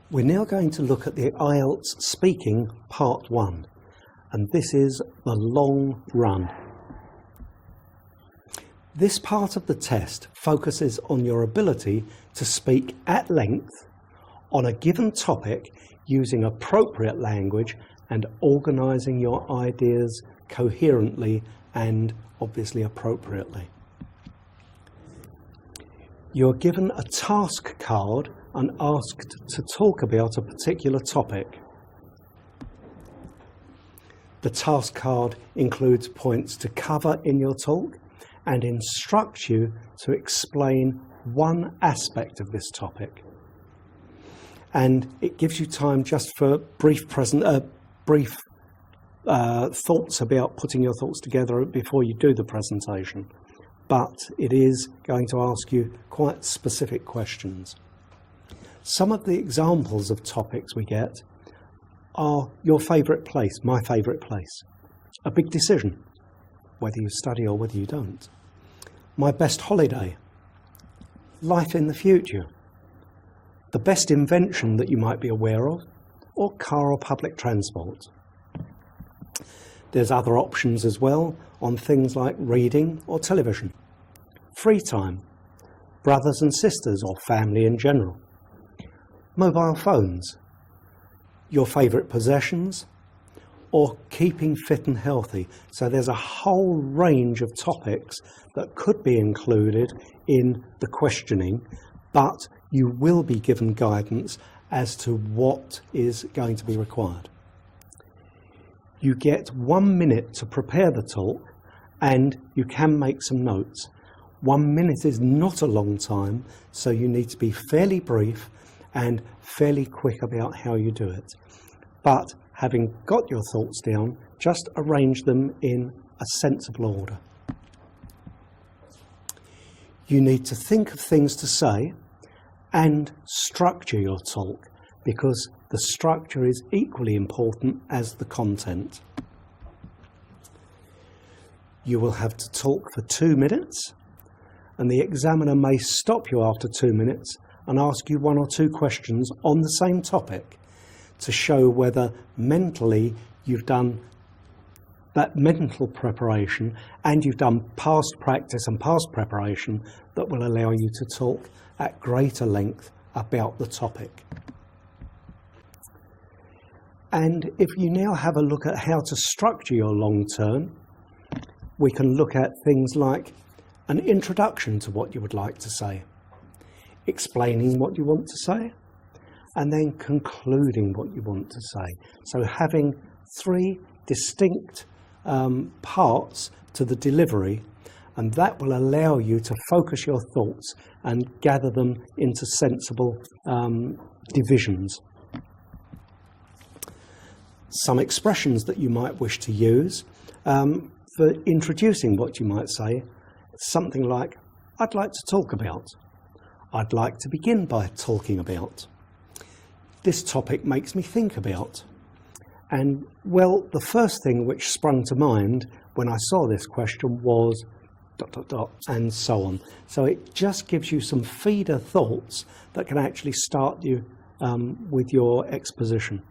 We're now going to look at the IELTS Speaking Part 1, and this is the long run. This part of the test focuses on your ability to speak at length on a given topic using appropriate language and organising your ideas coherently and obviously appropriately. You're given a task card and asked to talk about a particular topic. The task card includes points to cover in your talk and instructs you to explain one aspect of this topic. And it gives you time just for brief thoughts about putting your thoughts together before you do the presentation. But it is going to ask you quite specific questions. Some of the examples of topics we get are your favourite place, my favourite place, a big decision, whether you study or whether you don't, my best holiday, life in the future, the best invention that you might be aware of, or car or public transport. There's other options as well on things like reading or television, free time, brothers and sisters or family in general, mobile phones, your favourite possessions, or keeping fit and healthy. So there's a whole range of topics that could be included in the questioning, but you will be given guidance as to what is going to be required. You get 1 minute to prepare the talk, and you can make some notes. 1 minute is not a long time, so you need to be fairly brief and fairly quick about how you do it. But having got your thoughts down, just arrange them in a sensible order. You need to think of things to say and structure your talk, because the structure is equally important as the content. You will have to talk for 2 minutes, and the examiner may stop you after 2 minutes and ask you 1 or 2 questions on the same topic to show whether mentally you've done that mental preparation and you've done past practice and past preparation that will allow you to talk at greater length about the topic. And if you now have a look at how to structure your long term, we can look at things like an introduction to what you would like to say, explaining what you want to say, and then concluding what you want to say. So having 3 distinct parts to the delivery, and that will allow you to focus your thoughts and gather them into sensible divisions. Some expressions that you might wish to use for introducing what you might say, something like, I'd like to talk about. I'd like to begin by talking about. This topic makes me think about. And well, the first thing which sprung to mind when I saw this question was ... and so on. So it just gives you some feeder thoughts that can actually start you with your exposition.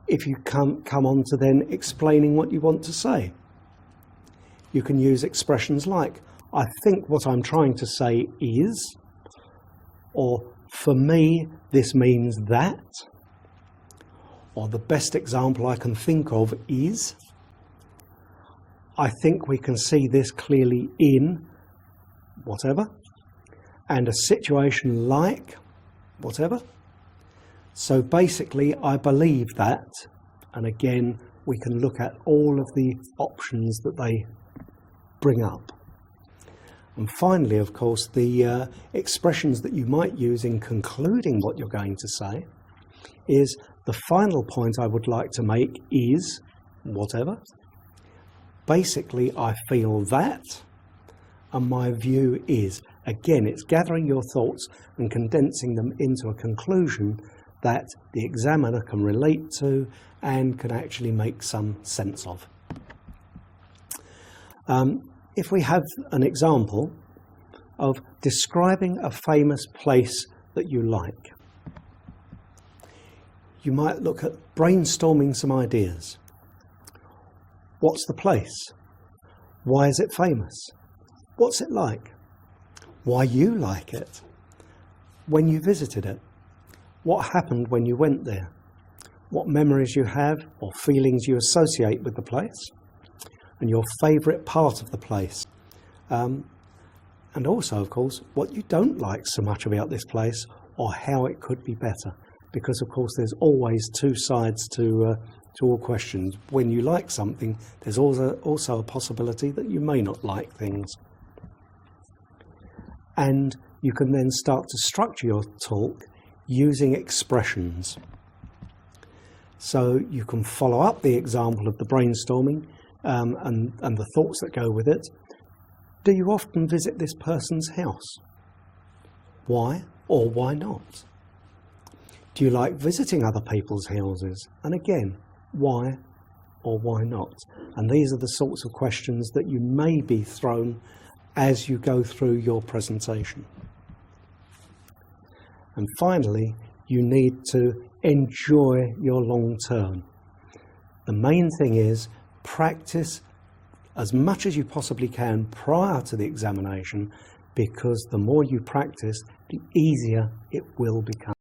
If you come on to then explaining what you want to say, you can use expressions like, I think what I'm trying to say is, or for me, this means that, or the best example I can think of is, I think we can see this clearly in whatever, and a situation like whatever. So basically, I believe that, and again, we can look at all of the options that they bring up. And finally, of course, the expressions that you might use in concluding what you're going to say is, the final point I would like to make is whatever. Basically, I feel that, and my view is. Again, it's gathering your thoughts and condensing them into a conclusion that the examiner can relate to and can actually make some sense of. If we have an example of describing a famous place that you like. You might look at brainstorming some ideas. What's the place? Why is it famous? What's it like? Why you like it? When you visited it? What happened when you went there? What memories you have or feelings you associate with the place? And your favourite part of the place. And also, of course, what you don't like so much about this place or how it could be better. Because, of course, there's always two sides to all questions. When you like something, there's also a possibility that you may not like things. And you can then start to structure your talk using expressions. So you can follow up the example of the brainstorming and the thoughts that go with it. Do you often visit this person's house? Why or why not? Do you like visiting other people's houses? And again, why or why not? And these are the sorts of questions that you may be thrown as you go through your presentation. And finally, you need to enjoy your long term. The main thing is practice as much as you possibly can prior to the examination, because the more you practice, the easier it will become.